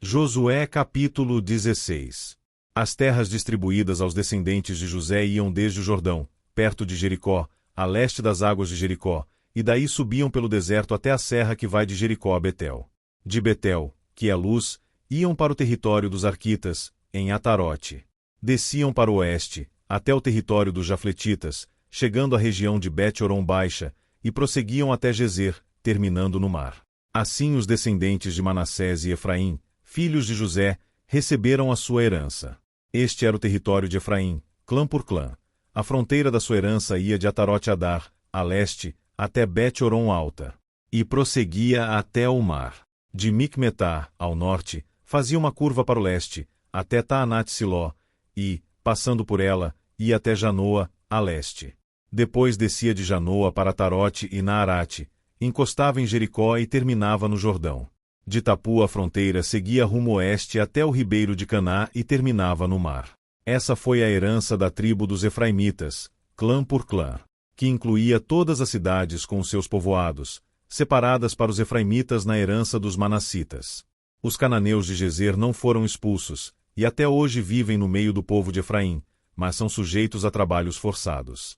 Josué capítulo 16. As terras distribuídas aos descendentes de José iam desde o Jordão, perto de Jericó, a leste das águas de Jericó, e daí subiam pelo deserto até a serra que vai de Jericó a Betel. De Betel, que é Luz, iam para o território dos Arquitas, em Atarote. Desciam para o oeste, até o território dos Jafletitas, chegando à região de Bet-Horon Baixa, e prosseguiam até Gezer, terminando no mar. Assim os descendentes de Manassés e Efraim, filhos de José, receberam a sua herança. Este era o território de Efraim, clã por clã. A fronteira da sua herança ia de Atarote-Adar, a leste, até Bet-Horon Alta, e prosseguia até o mar. De Micmetá, ao norte, fazia uma curva para o leste, até Taanat-Siló, e, passando por ela, ia até Janoa, a leste. Depois descia de Janoa para Atarote e Naarate, encostava em Jericó e terminava no Jordão. De Tapua a fronteira seguia rumo oeste até o ribeiro de Caná e terminava no mar. Essa foi a herança da tribo dos Efraimitas, clã por clã, que incluía todas as cidades com os seus povoados, separadas para os Efraimitas na herança dos Manassitas. Os cananeus de Gezer não foram expulsos, e até hoje vivem no meio do povo de Efraim, mas são sujeitos a trabalhos forçados.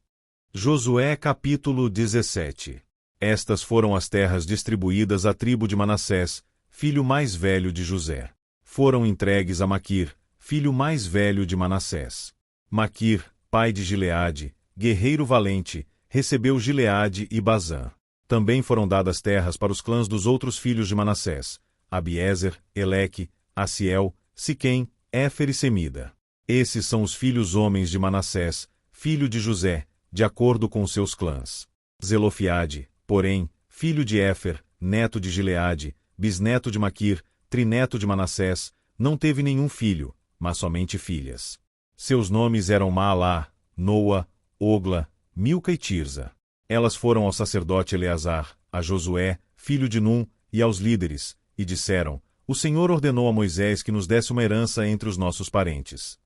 Josué capítulo 17. Estas foram as terras distribuídas à tribo de Manassés, filho mais velho de José. Foram entregues a Maquir, filho mais velho de Manassés. Maquir, pai de Gileade, guerreiro valente, recebeu Gileade e Bazã. Também foram dadas terras para os clãs dos outros filhos de Manassés, Abiezer, Eleque, Assiel, Siquém, Éfer e Semida. Esses são os filhos homens de Manassés, filho de José, de acordo com os seus clãs. Zelofiade, porém, filho de Éfer, neto de Gileade, bisneto de Maquir, trineto de Manassés, não teve nenhum filho, mas somente filhas. Seus nomes eram Maalá, Noa, Ogla, Milca e Tirza. Elas foram ao sacerdote Eleazar, a Josué, filho de Num, e aos líderes, e disseram: O Senhor ordenou a Moisés que nos desse uma herança entre os nossos parentes.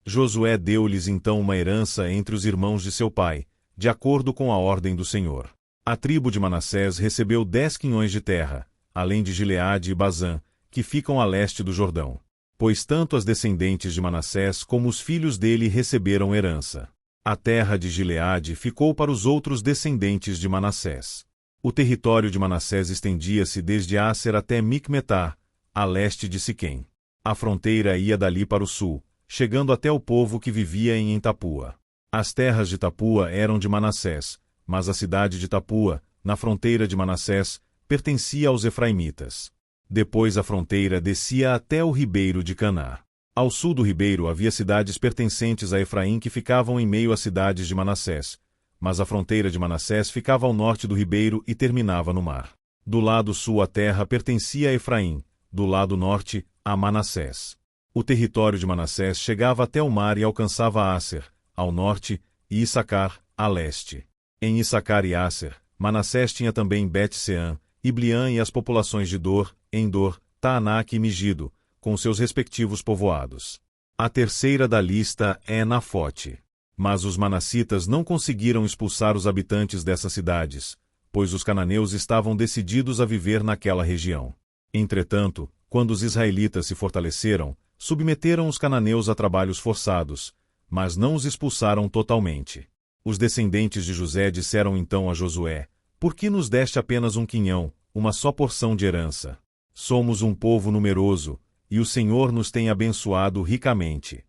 Josué deu-lhes então uma herança entre os irmãos de seu pai, de acordo com a ordem do Senhor. A tribo de Manassés recebeu 10 quinhões de terra, além de Gileade e Bazã, que ficam a leste do Jordão. Pois tanto as descendentes de Manassés como os filhos dele receberam herança. A terra de Gileade ficou para os outros descendentes de Manassés. O território de Manassés estendia-se desde Aser até Micmetá, a leste de Siquém. A fronteira ia dali para o sul, chegando até o povo que vivia em Tapua. As terras de Tapua eram de Manassés, mas a cidade de Tapua, na fronteira de Manassés, pertencia aos Efraimitas. Depois a fronteira descia até o ribeiro de Caná. Ao sul do ribeiro havia cidades pertencentes a Efraim que ficavam em meio às cidades de Manassés, mas a fronteira de Manassés ficava ao norte do ribeiro e terminava no mar. Do lado sul a terra pertencia a Efraim, do lado norte, a Manassés. O território de Manassés chegava até o mar e alcançava Aser, ao norte, e Issacar, a leste. Em Issacar e Aser, Manassés tinha também Bet-Seã, Ibliã e as populações de Dor, Endor, Taanac e Megido, com seus respectivos povoados. A terceira da lista é Nafote. Mas os manassitas não conseguiram expulsar os habitantes dessas cidades, pois os cananeus estavam decididos a viver naquela região. Entretanto, quando os israelitas se fortaleceram, submeteram os cananeus a trabalhos forçados, mas não os expulsaram totalmente. Os descendentes de José disseram então a Josué: Por que nos deste apenas um quinhão, uma só porção de herança? Somos um povo numeroso, e o Senhor nos tem abençoado ricamente.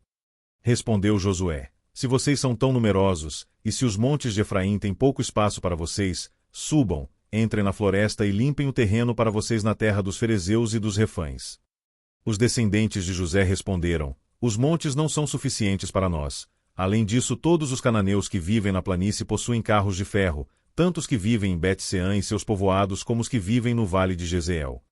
Respondeu Josué: Se vocês são tão numerosos, e se os montes de Efraim têm pouco espaço para vocês, subam, entrem na floresta e limpem o terreno para vocês na terra dos ferezeus e dos refães. Os descendentes de José responderam: Os montes não são suficientes para nós. Além disso, todos os cananeus que vivem na planície possuem carros de ferro, tanto os que vivem em Bet-Seã e seus povoados como os que vivem no vale de Jezeel.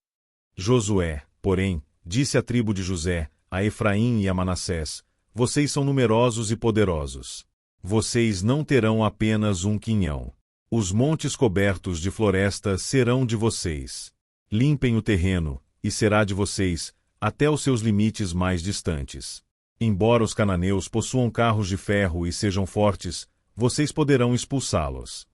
Josué, porém, disse à tribo de José, a Efraim e a Manassés: Vocês são numerosos e poderosos. Vocês não terão apenas um quinhão. Os montes cobertos de floresta serão de vocês. Limpem o terreno, e será de vocês, até os seus limites mais distantes. Embora os cananeus possuam carros de ferro e sejam fortes, vocês poderão expulsá-los.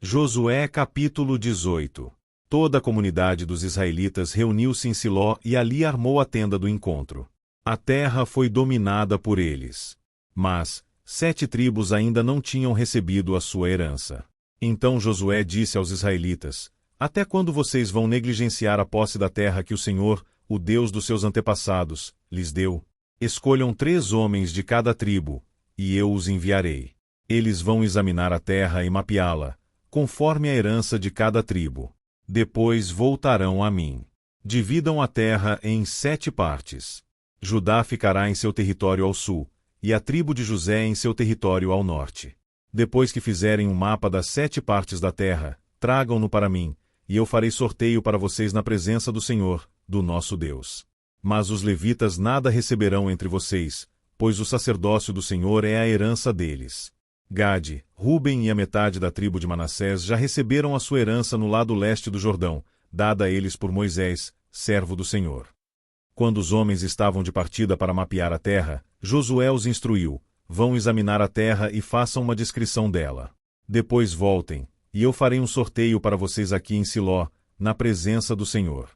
Josué capítulo 18. Toda a comunidade dos israelitas reuniu-se em Siló e ali armou a tenda do encontro. A terra foi dominada por eles. Mas 7 tribos ainda não tinham recebido a sua herança. Então Josué disse aos israelitas: Até quando vocês vão negligenciar a posse da terra que o Senhor, o Deus dos seus antepassados, lhes deu? Escolham 3 homens de cada tribo, e eu os enviarei. Eles vão examinar a terra e mapeá-la, conforme a herança de cada tribo. Depois voltarão a mim. Dividam a terra em 7 partes. Judá ficará em seu território ao sul, e a tribo de José em seu território ao norte. Depois que fizerem um mapa das 7 partes da terra, tragam-no para mim, e eu farei sorteio para vocês na presença do Senhor, do nosso Deus. Mas os levitas nada receberão entre vocês, pois o sacerdócio do Senhor é a herança deles. Gade, Ruben e a metade da tribo de Manassés já receberam a sua herança no lado leste do Jordão, dada a eles por Moisés, servo do Senhor. Quando os homens estavam de partida para mapear a terra, Josué os instruiu: Vão examinar a terra e façam uma descrição dela. Depois voltem, e eu farei um sorteio para vocês aqui em Siló, na presença do Senhor.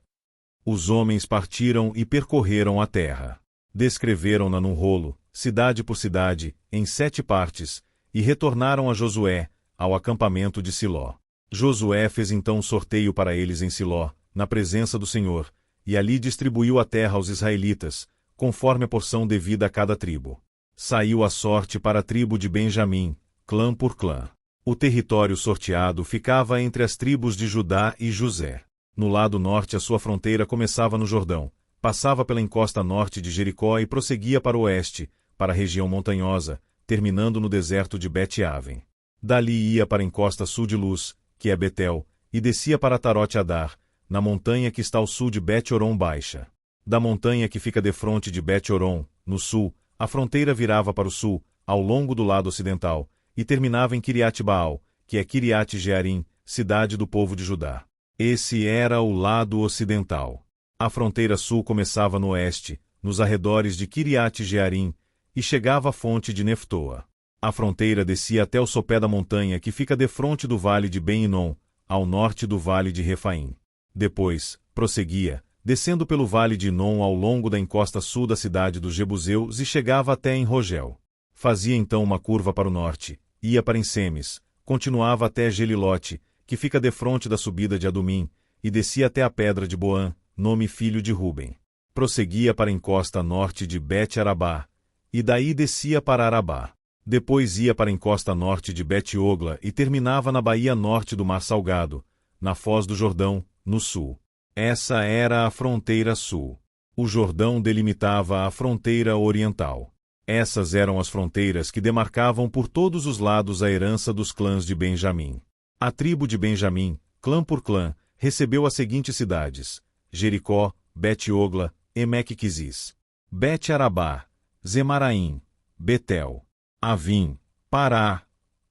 Os homens partiram e percorreram a terra. Descreveram-na num rolo, cidade por cidade, em 7 partes, e retornaram a Josué, ao acampamento de Siló. Josué fez então um sorteio para eles em Siló, na presença do Senhor, e ali distribuiu a terra aos israelitas, conforme a porção devida a cada tribo. Saiu a sorte para a tribo de Benjamim, clã por clã. O território sorteado ficava entre as tribos de Judá e José. No lado norte a sua fronteira começava no Jordão, passava pela encosta norte de Jericó e prosseguia para o oeste, para a região montanhosa, terminando no deserto de Bet-Aven. Dali ia para a encosta sul de Luz, que é Betel, e descia para Tarote-Adar, na montanha que está ao sul de Bet-Horon Baixa. Da montanha que fica defronte de Bet-Horon, no sul, a fronteira virava para o sul, ao longo do lado ocidental, e terminava em Kiriat-Baal, que é Kiriat-Jearim, cidade do povo de Judá. Esse era o lado ocidental. A fronteira sul começava no oeste, nos arredores de Kiriat-Jearim, e chegava à fonte de Neftoa. A fronteira descia até o sopé da montanha que fica defronte do vale de Ben-Hinom, ao norte do vale de Refaim. Depois, prosseguia, descendo pelo vale de Hinom ao longo da encosta sul da cidade dos Jebuseus e chegava até em Rogel. Fazia então uma curva para o norte, ia para Ensemes, continuava até Gelilote, que fica defronte da subida de Adumim, e descia até a pedra de Boã, nome filho de Ruben. Prosseguia para a encosta norte de Bet-Arabá, e daí descia para Arabá. Depois ia para a encosta norte de Bet-Ogla e terminava na baía norte do Mar Salgado, na foz do Jordão, no sul. Essa era a fronteira sul. O Jordão delimitava a fronteira oriental. Essas eram as fronteiras que demarcavam por todos os lados a herança dos clãs de Benjamim. A tribo de Benjamim, clã por clã, recebeu as seguintes cidades: Jericó, Bet-Ogla, Emeque-Quizis, Bet-Arabá, Zemaraim, Betel, Avim, Pará,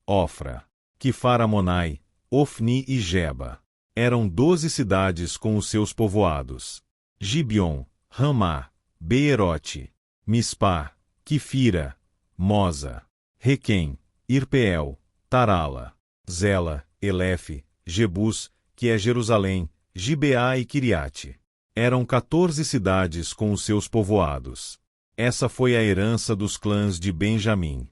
Ofra, Quifar-Amonai, Ofni e Geba. Eram 12 cidades com os seus povoados. Gibeon, Ramá, Beerote, Mispá, Quifira, Moza, Requém, Irpeel, Tarala, Zela, Elefe, Jebus, que é Jerusalém, Gibeá e Quiriate. Eram 14 cidades com os seus povoados. Essa foi a herança dos clãs de Benjamim.